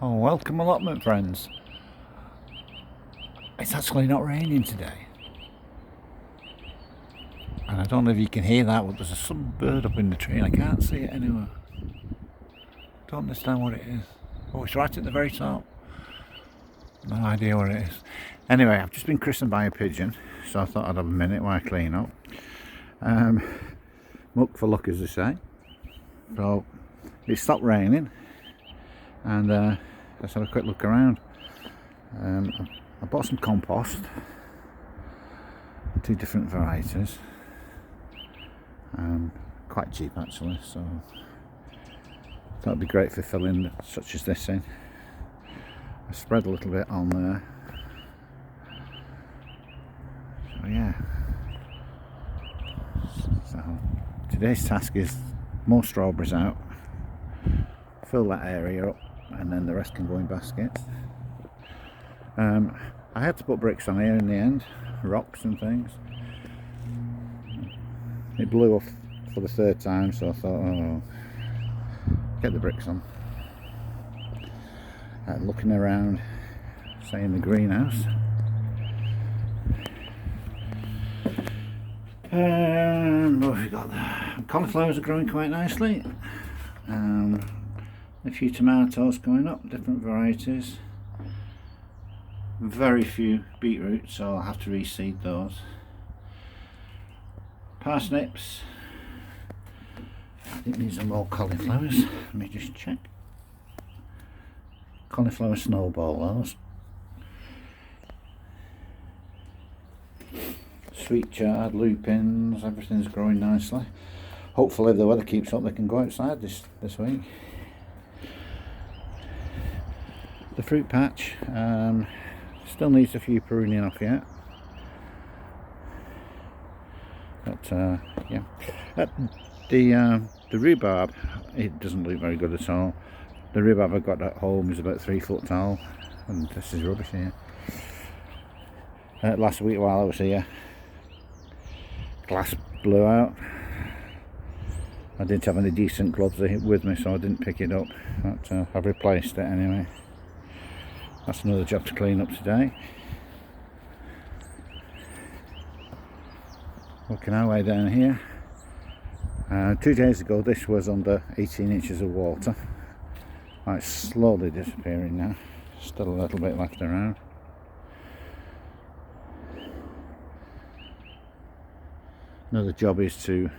Oh, welcome allotment friends. It's actually not raining today. And I don't know if you can hear that, but there's some bird up in the tree and I can't see it anywhere. Don't understand what it is. Oh, it's right at the very top. No idea what it is. Anyway, I've just been christened by a pigeon, so I thought I'd have a minute while I clean up. Muck for luck, as they say. So it stopped raining and let's have a quick look around. I bought some compost, 2 different varieties, quite cheap actually, so that'd be great for filling such as this in. I spread a little bit on there, so yeah. So today's task is more strawberries out, fill that area up, and then the rest can go in baskets. I had to put bricks on here in the end, rocks and things. It blew off for the 3rd time, so I thought, oh, get the bricks on. Looking around, say in the greenhouse. What have we got there? Cauliflowers are growing quite nicely. A few tomatoes going up, different varieties. Very few beetroots, so I'll have to reseed those. Parsnips. I think these are more cauliflowers. Let me just check. Cauliflower snowball, those. Sweet chard, lupins, everything's growing nicely. Hopefully if the weather keeps up they can go outside this week. The fruit patch still needs a few pruning off yet. But yeah. The rhubarb, it doesn't look very good at all. The rhubarb I've got at home is about 3 foot tall, and this is rubbish here. Last week while I was here, glass blew out. I didn't have any decent gloves with me, so I didn't pick it up, but I've replaced it anyway. That's another job to clean up today. Working our way down here. 2 days ago this was under 18 inches of water. It's slowly disappearing now. Still a little bit left around. Another job is to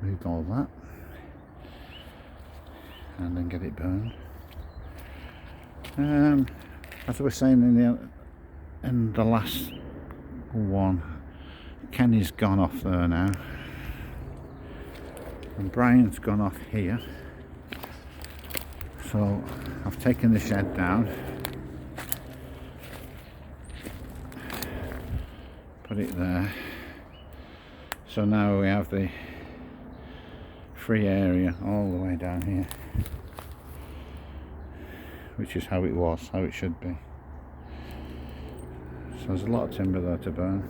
move all that and then get it burned. As I was saying in the last one, Kenny's gone off there now, and Brian's gone off here. So I've taken the shed down, put it there. So now we have the free area all the way down here, which is how it was, how it should be. So there's a lot of timber there to burn.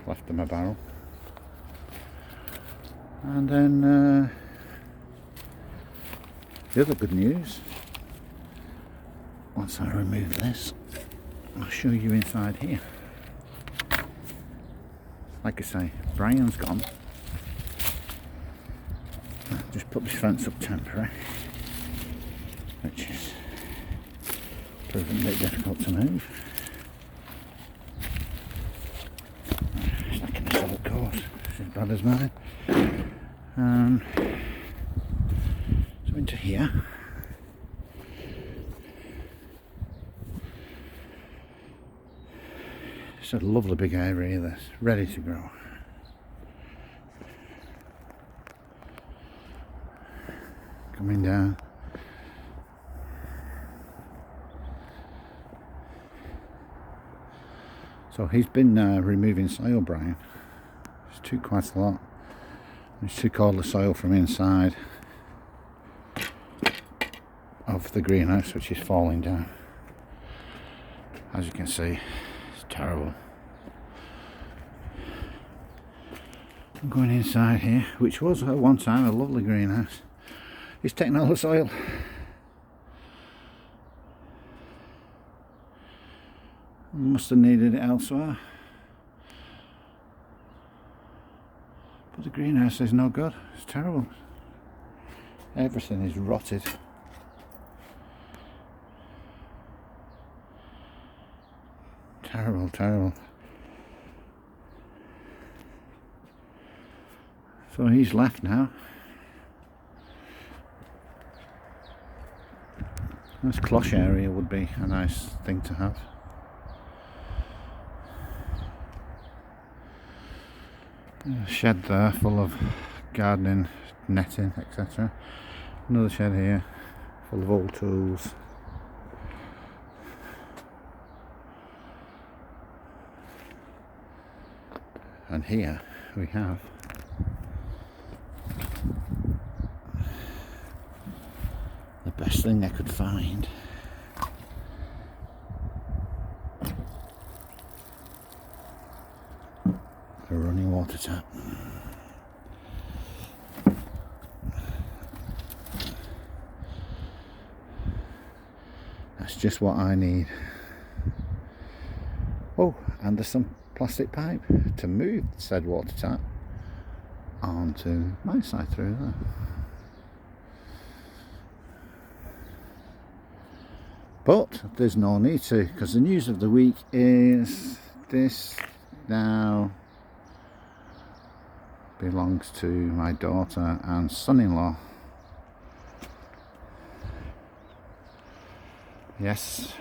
Left in my barrel. And then the other good news, once I remove this, I'll show you inside here. Like I say, Brian's gone. Just put this fence up temporary, which is proving a bit difficult to move. It's like in a solid course, it's as bad as mine. So into here. It's a lovely big area that's ready to grow. Coming down. So he's been removing soil, Brian. It's took quite a lot. He's took all the soil from inside of the greenhouse, which is falling down. As you can see, it's terrible. I'm going inside here, which was at one time a lovely greenhouse. He's taking all the soil. Must have needed it elsewhere. But the greenhouse is no good. It's terrible. Everything is rotted. Terrible, terrible. So he's left now. This cloche area would be a nice thing to have. A shed there full of gardening, netting, etc. Another shed here full of old tools. And here we have the best thing I could find. A running water tap. That's just what I need. Oh, and there's some plastic pipe to move said water tap onto my side through there. But there's no need to, because the news of the week is this now belongs to my daughter and son-in-law. Yes,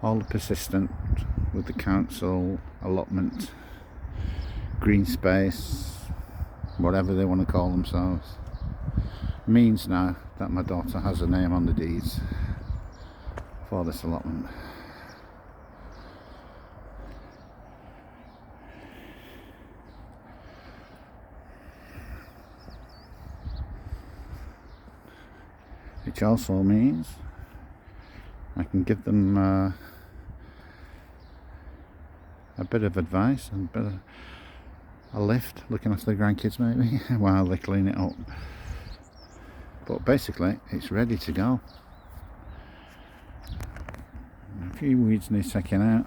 all persistent with the council, allotment, green space, whatever they want to call themselves, means now that my daughter has a name on the deeds for this allotment. Which also means I can give them a bit of advice and a bit of a lift, looking after the grandkids maybe, while they clean it up. But basically it's ready to go. A few weeds need taking out.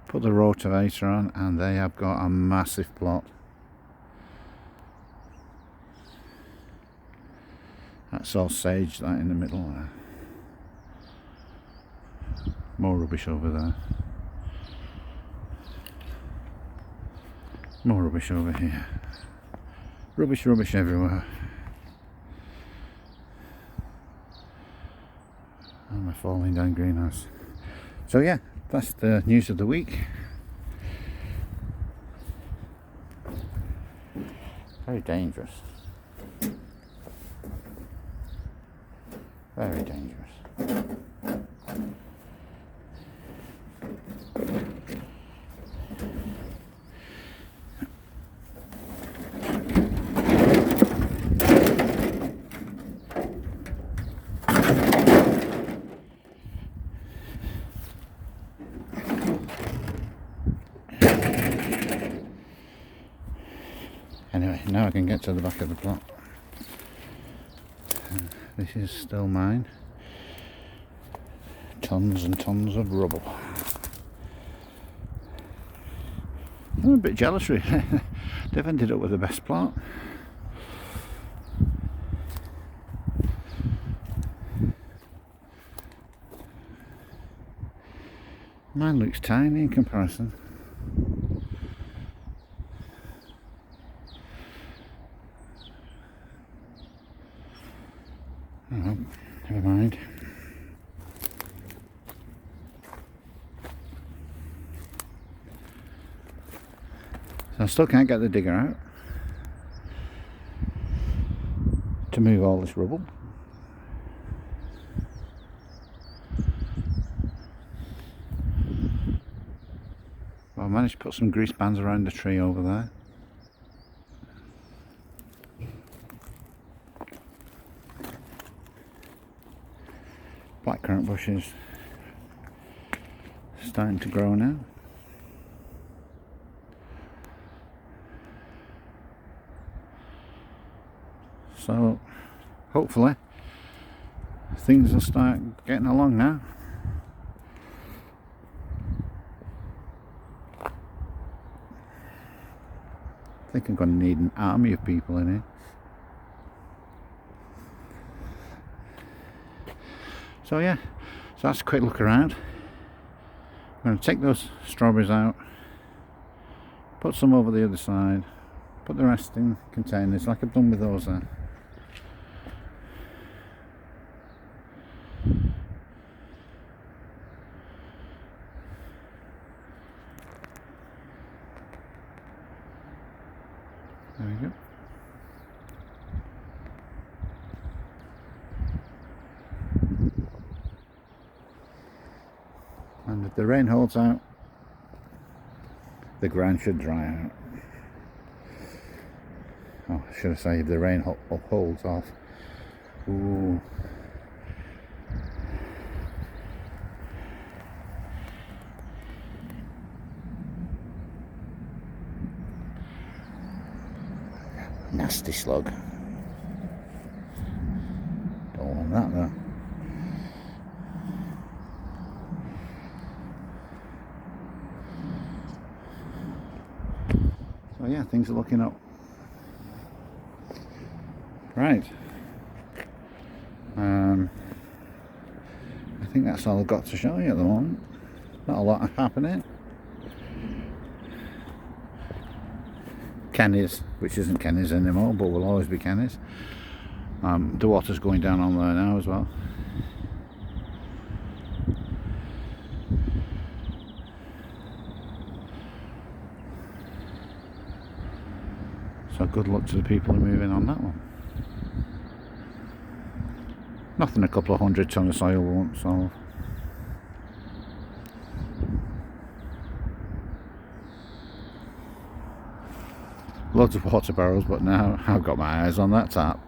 Put the rotavator on and they have got a massive plot. That's all sage, that in the middle there. More rubbish over there. More rubbish over here. Rubbish, rubbish everywhere. And my falling down greenhouse. So yeah, that's the news of the week. Very dangerous. Very dangerous. Anyway, now I can get to the back of the plot. This is still mine. Tons and tons of rubble. I'm a bit jealous really. They've ended up with the best plot. Mine looks tiny in comparison. Oh, never mind. So I still can't get the digger out to move all this rubble. Well, I managed to put some grease bands around the tree over there. Blackcurrant bushes starting to grow now. So hopefully things will start getting along now. I think I'm going to need an army of people in here. So yeah, so that's a quick look around. I'm going to take those strawberries out, put some over the other side, put the rest in containers like I've done with those there. There we go. And if the rain holds out, the ground should dry out. Oh, should I say if the rain holds off. Ooh. Nasty slug. Don't want that though. So yeah, things are looking up. Right. I think that's all I've got to show you at the moment. Not a lot happening. Kenny's, which isn't Kenny's anymore, but will always be Kenny's. The water's going down on there now as well. So good luck to the people who move in on that one. Nothing a couple of 100 ton of soil won't solve. Loads of water barrels, but now I've got my eyes on that tap.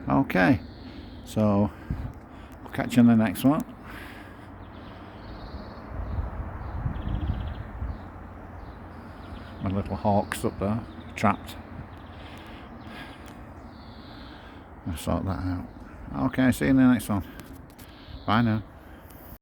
Okay, so I'll catch you in the next one. My little hawks up there, trapped. I'll sort that out. Okay, see you in the next one. Bye now.